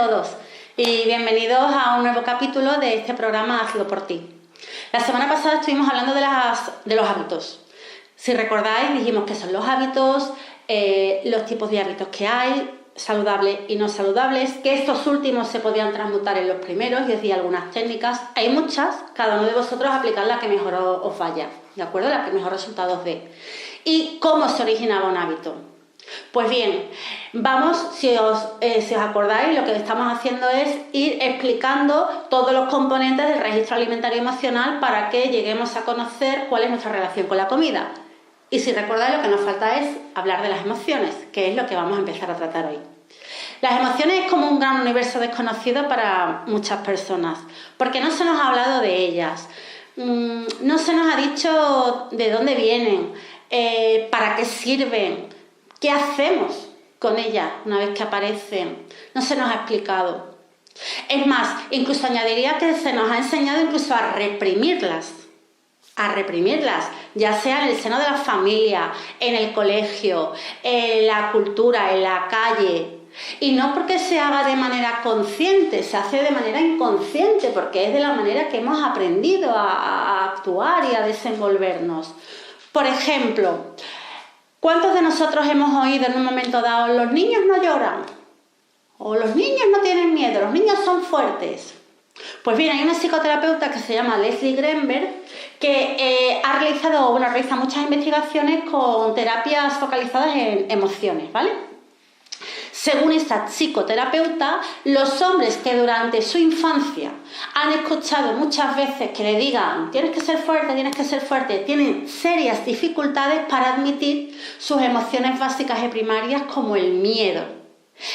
todos y bienvenidos a un nuevo capítulo de este programa Hazlo por ti. La semana pasada estuvimos hablando de los hábitos. Si recordáis, dijimos qué son los hábitos, los tipos de hábitos que hay, saludables y no saludables, que estos últimos se podían transmutar en los primeros y os di algunas técnicas. Hay muchas, cada uno de vosotros aplicad la que mejor os vaya, ¿de acuerdo? La que mejor resultados dé. ¿Y cómo se originaba un hábito? Pues bien, vamos, si os acordáis, lo que estamos haciendo es ir explicando todos los componentes del registro alimentario emocional para que lleguemos a conocer cuál es nuestra relación con la comida. Y si recordáis, lo que nos falta es hablar de las emociones, que es lo que vamos a empezar a tratar hoy. Las emociones es como un gran universo desconocido para muchas personas, porque no se nos ha hablado de ellas, no se nos ha dicho de dónde vienen, para qué sirven, ¿qué hacemos con ellas una vez que aparecen? No se nos ha explicado. Es más, incluso añadiría que se nos ha enseñado incluso a reprimirlas, ya sea en el seno de la familia, en el colegio, en la cultura, en la calle. Y no porque se haga de manera consciente, se hace de manera inconsciente, porque es de la manera que hemos aprendido a actuar y a desenvolvernos. Por ejemplo, ¿cuántos de nosotros hemos oído en un momento dado, los niños no lloran? O los niños no tienen miedo, los niños son fuertes. Pues bien, hay una psicoterapeuta que se llama Leslie Grenberg que realiza muchas investigaciones con terapias focalizadas en emociones, ¿vale? Según esta psicoterapeuta, los hombres que durante su infancia han escuchado muchas veces que le digan tienes que ser fuerte, tienen serias dificultades para admitir sus emociones básicas y primarias como el miedo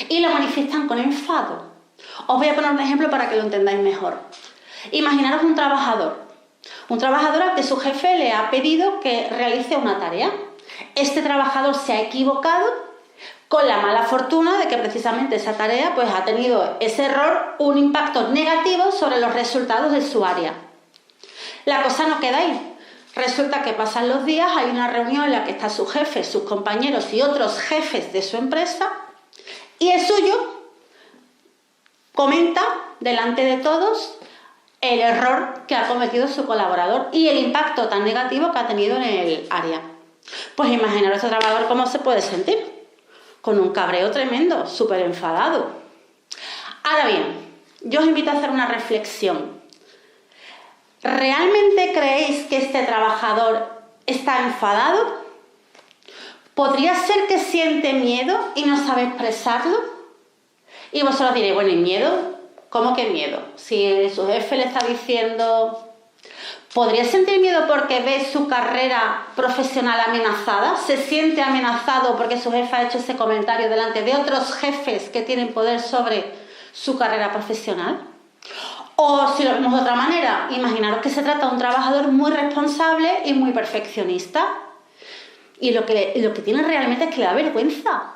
y lo manifiestan con enfado. Os voy a poner un ejemplo para que lo entendáis mejor. Imaginaros un trabajador al que su jefe le ha pedido que realice una tarea. Este trabajador se ha equivocado con la mala fortuna de que precisamente esa tarea pues, ha tenido ese error un impacto negativo sobre los resultados de su área. La cosa no queda ahí. Resulta que pasan los días, hay una reunión en la que está su jefe, sus compañeros y otros jefes de su empresa y el suyo comenta delante de todos el error que ha cometido su colaborador y el impacto tan negativo que ha tenido en el área. Pues imaginaros a este trabajador cómo se puede sentir. Con un cabreo tremendo, súper enfadado. Ahora bien, yo os invito a hacer una reflexión. ¿Realmente creéis que este trabajador está enfadado? ¿Podría ser que siente miedo y no sabe expresarlo? Y vosotros diréis, bueno, ¿y miedo? ¿Cómo que miedo? Si su jefe le está diciendo... ¿Podría sentir miedo porque ve su carrera profesional amenazada? ¿Se siente amenazado porque su jefe ha hecho ese comentario delante de otros jefes que tienen poder sobre su carrera profesional? O si lo vemos de otra manera, imaginaros que se trata de un trabajador muy responsable y muy perfeccionista. Y lo que tiene realmente es que le da vergüenza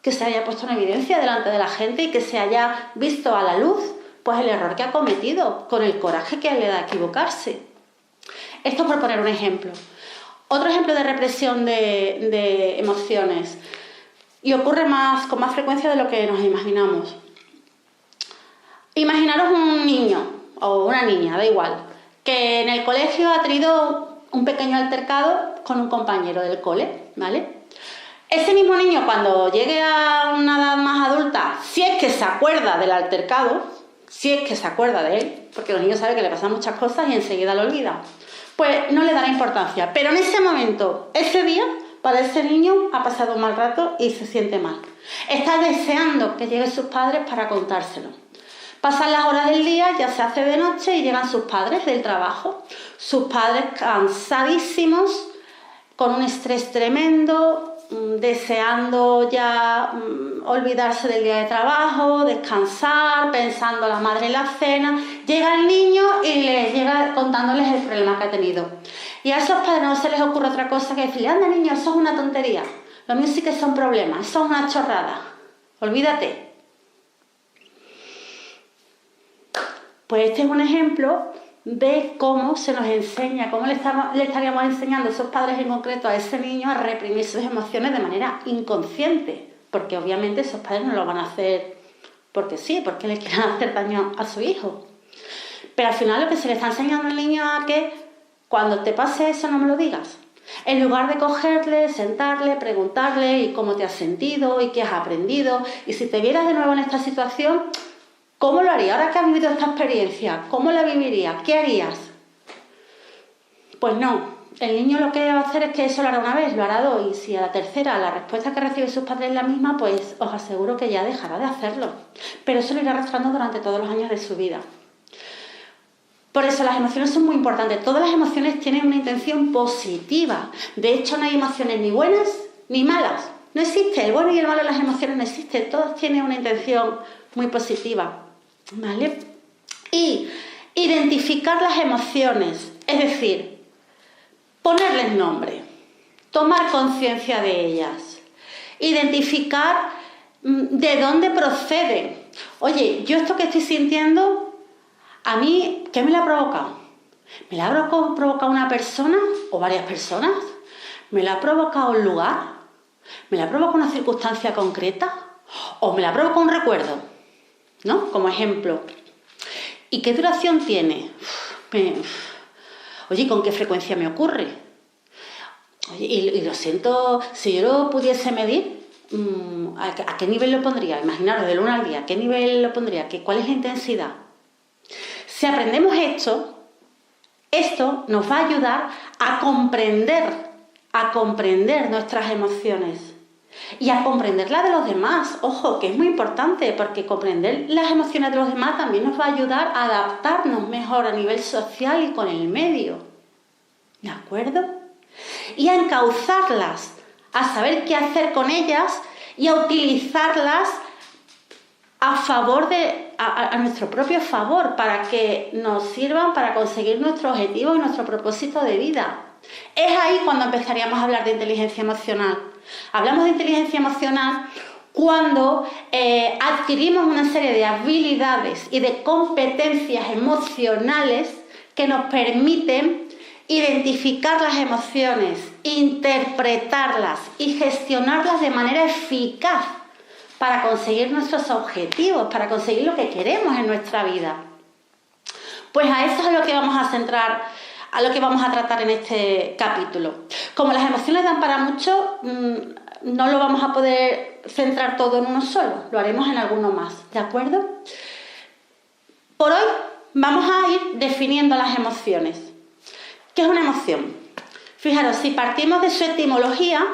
que se haya puesto en evidencia delante de la gente y que se haya visto a la luz pues el error que ha cometido, con el coraje que le da a equivocarse. Esto por poner un ejemplo. Otro ejemplo de represión de emociones, y ocurre con más frecuencia de lo que nos imaginamos. Imaginaros un niño o una niña, da igual, que en el colegio ha tenido un pequeño altercado con un compañero del cole, ¿vale? Ese mismo niño, cuando llegue a una edad más adulta, si es que se acuerda del altercado, si es que se acuerda de él, porque los niños saben que le pasan muchas cosas y enseguida lo olvidan, pues no le dará importancia. Pero en ese momento, ese día, para ese niño ha pasado un mal rato y se siente mal. Está deseando que lleguen sus padres para contárselo. Pasan las horas del día, ya se hace de noche y llegan sus padres del trabajo. Sus padres cansadísimos, con un estrés tremendo, deseando ya olvidarse del día de trabajo, descansar, pensando la madre en la cena. Llega el niño y les llega contándoles el problema que ha tenido. Y a esos padres no se les ocurre otra cosa que decirle, anda niño, eso es una tontería. Lo mío sí que son problemas, eso es una chorrada. Olvídate. Pues este es un ejemplo de cómo se nos enseña, cómo le estaríamos enseñando a esos padres en concreto a ese niño a reprimir sus emociones de manera inconsciente, porque obviamente esos padres no lo van a hacer porque sí, porque le quieren hacer daño a su hijo. Pero al final lo que se le está enseñando al niño es que cuando te pase eso no me lo digas. En lugar de cogerle, sentarle, preguntarle y cómo te has sentido y qué has aprendido. Y si te vieras de nuevo en esta situación, ¿cómo lo harías? Ahora que has vivido esta experiencia, ¿cómo la vivirías? ¿Qué harías? Pues no. El niño lo que va a hacer es que eso lo hará una vez, lo hará dos. Y si a la tercera la respuesta que recibe sus padres es la misma, pues os aseguro que ya dejará de hacerlo. Pero eso lo irá arrastrando durante todos los años de su vida. Por eso las emociones son muy importantes. Todas las emociones tienen una intención positiva. De hecho, no hay emociones ni buenas ni malas. No existe el bueno y el malo en las emociones, no existe. Todas tienen una intención muy positiva. ¿Vale? Y identificar las emociones, es decir, ponerles nombre, tomar conciencia de ellas, identificar de dónde proceden. Oye, yo esto que estoy sintiendo, a mí, ¿qué me la ha provocado? ¿Me la ha provocado una persona o varias personas? ¿Me la ha provocado un lugar? ¿Me la ha provocado una circunstancia concreta? ¿O me la ha provocado un recuerdo? ¿No? Como ejemplo. ¿Y qué duración tiene? Oye, ¿con qué frecuencia me ocurre? Oye, y lo siento, si yo lo pudiese medir, ¿a qué nivel lo pondría? Imaginaros, del 1 al 10, ¿a qué nivel lo pondría? ¿Cuál es la intensidad? Si aprendemos esto nos va a ayudar a comprender nuestras emociones y a comprender la de los demás. Ojo, que es muy importante, porque comprender las emociones de los demás también nos va a ayudar a adaptarnos mejor a nivel social y con el medio. ¿De acuerdo? Y a encauzarlas, a saber qué hacer con ellas y a utilizarlas a nuestro propio favor, para que nos sirvan para conseguir nuestro objetivo y nuestro propósito de vida. Es ahí cuando empezaríamos a hablar de inteligencia emocional. Hablamos de inteligencia emocional cuando adquirimos una serie de habilidades y de competencias emocionales que nos permiten identificar las emociones, interpretarlas y gestionarlas de manera eficaz para conseguir nuestros objetivos, para conseguir lo que queremos en nuestra vida. Pues a eso es a lo que vamos a centrar, a lo que vamos a tratar en este capítulo. Como las emociones dan para mucho, no lo vamos a poder centrar todo en uno solo, lo haremos en alguno más, ¿de acuerdo? Por hoy vamos a ir definiendo las emociones. ¿Qué es una emoción? Fijaros, si partimos de su etimología,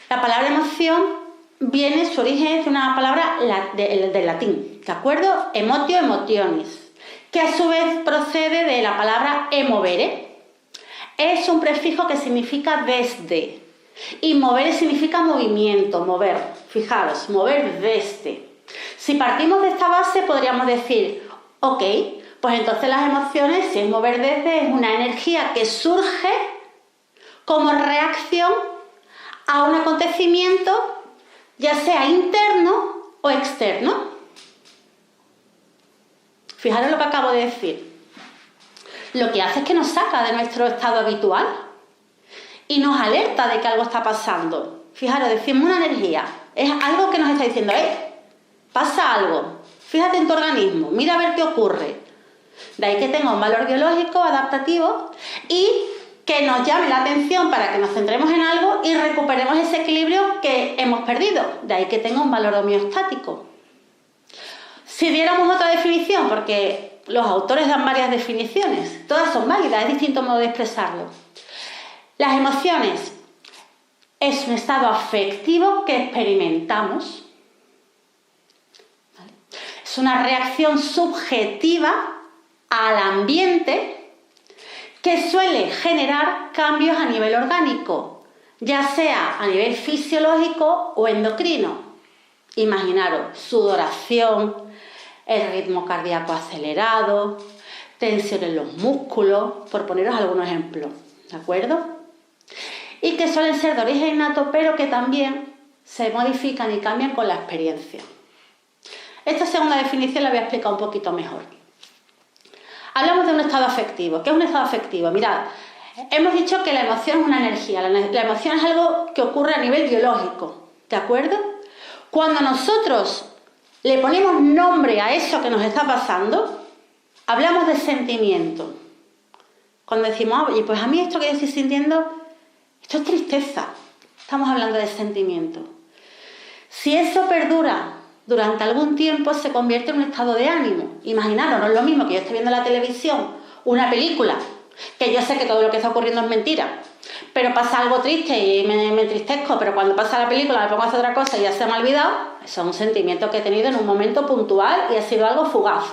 la palabra emoción su origen es de una palabra del latín, ¿de acuerdo? Emotio, emotionis, que a su vez procede de la palabra emovere. Es un prefijo que significa desde, y movere significa movimiento, mover. Fijaros, mover desde. Si partimos de esta base, podríamos decir, ok, pues entonces las emociones, si es mover desde, es una energía que surge como reacción a un acontecimiento, ya sea interno o externo. Fijaros lo que acabo de decir. Lo que hace es que nos saca de nuestro estado habitual y nos alerta de que algo está pasando. Fijaros, decimos una energía. Es algo que nos está diciendo, pasa algo. Fíjate en tu organismo, mira a ver qué ocurre. De ahí que tenga un valor biológico, adaptativo, y que nos llame la atención para que nos centremos en algo y recuperemos ese equilibrio que hemos perdido. De ahí que tenga un valor homeostático. Si diéramos otra definición, porque los autores dan varias definiciones, todas son válidas, es distinto modo de expresarlo. Las emociones es un estado afectivo que experimentamos. ¿Vale? Es una reacción subjetiva al ambiente que suele generar cambios a nivel orgánico, ya sea a nivel fisiológico o endocrino. Imaginaros, sudoración, el ritmo cardíaco acelerado, tensión en los músculos, por poneros algunos ejemplos, ¿de acuerdo? Y que suelen ser de origen innato, pero que también se modifican y cambian con la experiencia. Esta segunda definición la voy a explicar un poquito mejor. Hablamos de un estado afectivo. ¿Qué es un estado afectivo? Mirad, hemos dicho que la emoción es una energía. La emoción es algo que ocurre a nivel biológico, ¿de acuerdo? Cuando nosotros le ponemos nombre a eso que nos está pasando, hablamos de sentimiento. Cuando decimos, oye, pues a mí esto que yo estoy sintiendo, esto es tristeza. Estamos hablando de sentimiento. Si eso perdura durante algún tiempo, se convierte en un estado de ánimo. Imaginaros, no es lo mismo que yo esté viendo en la televisión una película, que yo sé que todo lo que está ocurriendo es mentira, pero pasa algo triste y me entristezco, pero cuando pasa la película me pongo a hacer otra cosa y ya se me ha olvidado. Eso es un sentimiento que he tenido en un momento puntual y ha sido algo fugaz.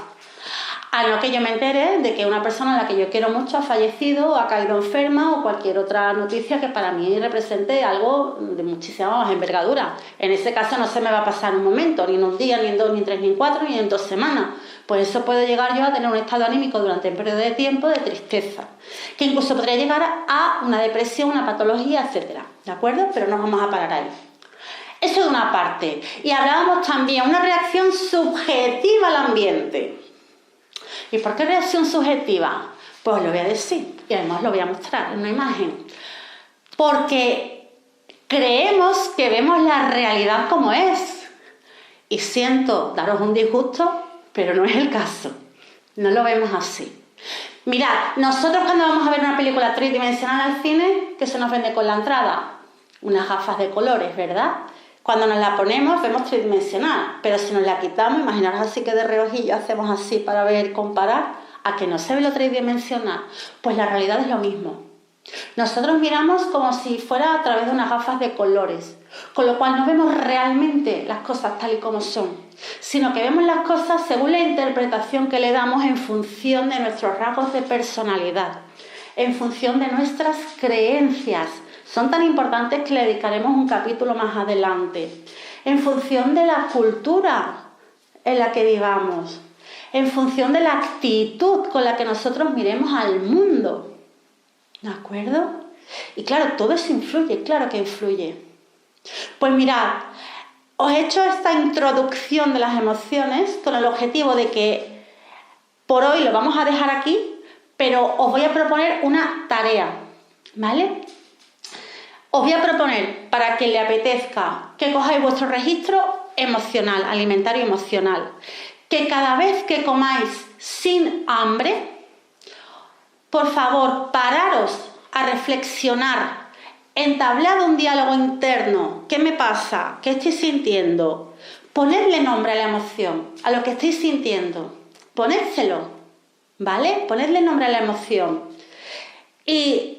A no que yo me entere de que una persona a la que yo quiero mucho ha fallecido o ha caído enferma o cualquier otra noticia que para mí represente algo de muchísima más envergadura. En ese caso no se me va a pasar en un momento, ni en un día, ni en 2, ni en 3, ni en 4, ni en 2 semanas. Pues eso puede llegar yo a tener un estado anímico durante un periodo de tiempo de tristeza, que incluso podría llegar a una depresión, una patología, etc. ¿De acuerdo? Pero no vamos a parar ahí. Eso de una parte. Y hablábamos también de una reacción subjetiva al ambiente. ¿Y por qué reacción subjetiva? Pues lo voy a decir y además lo voy a mostrar en una imagen. Porque creemos que vemos la realidad como es. Y siento daros un disgusto, pero no es el caso. No lo vemos así. Mirad, nosotros cuando vamos a ver una película tridimensional al cine, ¿qué se nos vende con la entrada? Unas gafas de colores, ¿verdad? Cuando nos la ponemos vemos tridimensional, pero si nos la quitamos, imaginaros así que de reojillo hacemos así para ver, comparar, a que no se ve lo tridimensional, pues la realidad es lo mismo. Nosotros miramos como si fuera a través de unas gafas de colores, con lo cual no vemos realmente las cosas tal y como son, sino que vemos las cosas según la interpretación que le damos en función de nuestros rasgos de personalidad, en función de nuestras creencias. Son tan importantes que le dedicaremos un capítulo más adelante. En función de la cultura en la que vivamos, en función de la actitud con la que nosotros miremos al mundo. ¿De acuerdo? Y claro, todo eso influye, claro que influye. Pues mirad, os he hecho esta introducción de las emociones con el objetivo de que por hoy lo vamos a dejar aquí, pero os voy a proponer una tarea, ¿vale? Os voy a proponer, para que le apetezca, que cojáis vuestro registro emocional, alimentario emocional, que cada vez que comáis sin hambre, por favor, pararos a reflexionar, entablad un diálogo interno. ¿Qué me pasa? ¿Qué estoy sintiendo? Ponedle nombre a la emoción, a lo que estáis sintiendo. Ponédselo, ¿vale? Ponedle nombre a la emoción. Y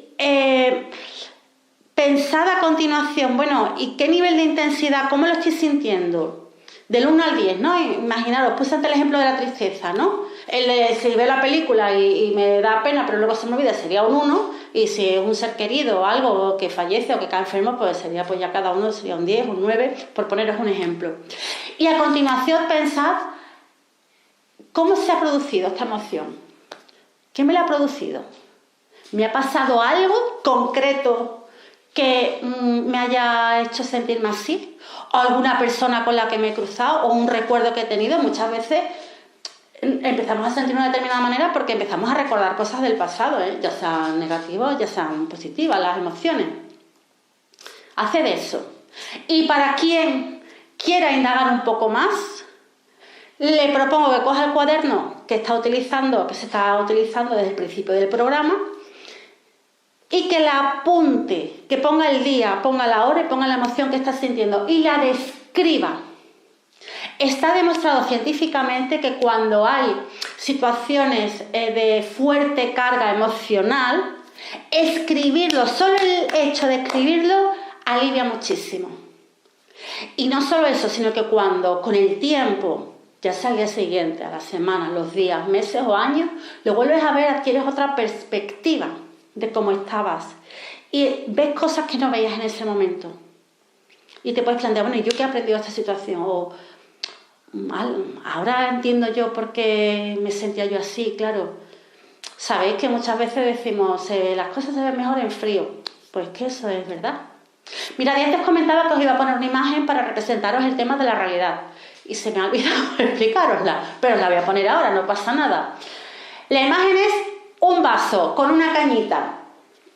pensad a continuación, bueno, ¿y qué nivel de intensidad? ¿Cómo lo estoy sintiendo? Del 1 al 10, ¿no? Imaginaros, puse ante el ejemplo de la tristeza, ¿no? Si veo la película y me da pena, pero luego se me olvida, sería un 1. Y si es un ser querido o algo que fallece o que cae enfermo, pues sería, pues ya cada uno sería un 10, un 9, por poneros un ejemplo. Y a continuación pensad, ¿cómo se ha producido esta emoción? ¿Qué me la ha producido? ¿Me ha pasado algo concreto que me haya hecho sentirme así? ¿O alguna persona con la que me he cruzado? ¿O un recuerdo que he tenido? Muchas veces empezamos a sentirnos de determinada manera porque empezamos a recordar cosas del pasado, ya sean negativas, ya sean positivas, las emociones. Haced eso. Y para quien quiera indagar un poco más, le propongo que coja el cuaderno que se está utilizando desde el principio del programa y que la apunte, que ponga el día, ponga la hora y ponga la emoción que está sintiendo y la describa. Está demostrado científicamente que cuando hay situaciones de fuerte carga emocional, escribirlo, solo el hecho de escribirlo, alivia muchísimo. Y no solo eso, sino que cuando con el tiempo, ya sea al día siguiente, a la semana, los días, meses o años, lo vuelves a ver, adquieres otra perspectiva de cómo estabas y ves cosas que no veías en ese momento. Y te puedes plantear, bueno, ¿y yo qué he aprendido de esta situación? O ahora entiendo yo por qué me sentía yo así, claro. Sabéis que muchas veces decimos, las cosas se ven mejor en frío. Pues que eso es verdad. Mirad, y antes comentaba que os iba a poner una imagen para representaros el tema de la realidad. Y se me ha olvidado explicárosla, pero os la voy a poner ahora, no pasa nada. La imagen es un vaso con una cañita.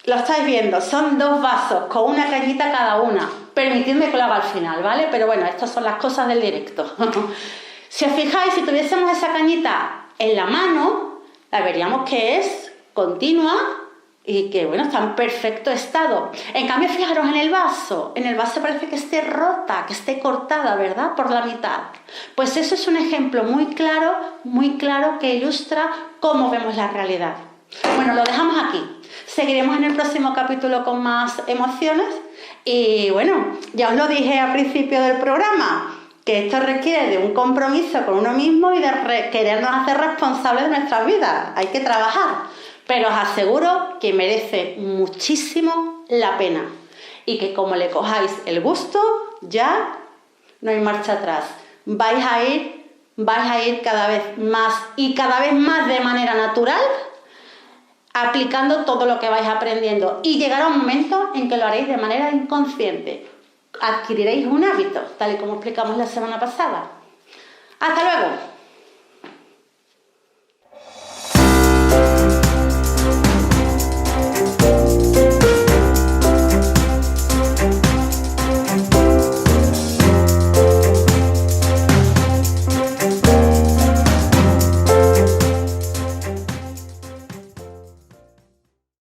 Lo estáis viendo, son 2 vasos con una cañita cada una. Permitidme que lo haga al final, ¿vale? Pero bueno, estas son las cosas del directo. Si os fijáis, si tuviésemos esa cañita en la mano, la veríamos que es continua y que, bueno, está en perfecto estado. En cambio, fijaros en el vaso parece que esté rota, que esté cortada, ¿verdad?, por la mitad. Pues eso es un ejemplo muy claro que ilustra cómo vemos la realidad. Bueno, lo dejamos aquí. Seguiremos en el próximo capítulo con más emociones y, bueno, ya os lo dije al principio del programa, que esto requiere de un compromiso con uno mismo y de querernos hacer responsables de nuestras vidas. Hay que trabajar, pero os aseguro que merece muchísimo la pena y que como le cojáis el gusto, ya no hay marcha atrás. Vais a ir cada vez más y cada vez más de manera natural, aplicando todo lo que vais aprendiendo, y llegará un momento en que lo haréis de manera inconsciente. Adquiriréis un hábito, tal y como explicamos la semana pasada. ¡Hasta luego!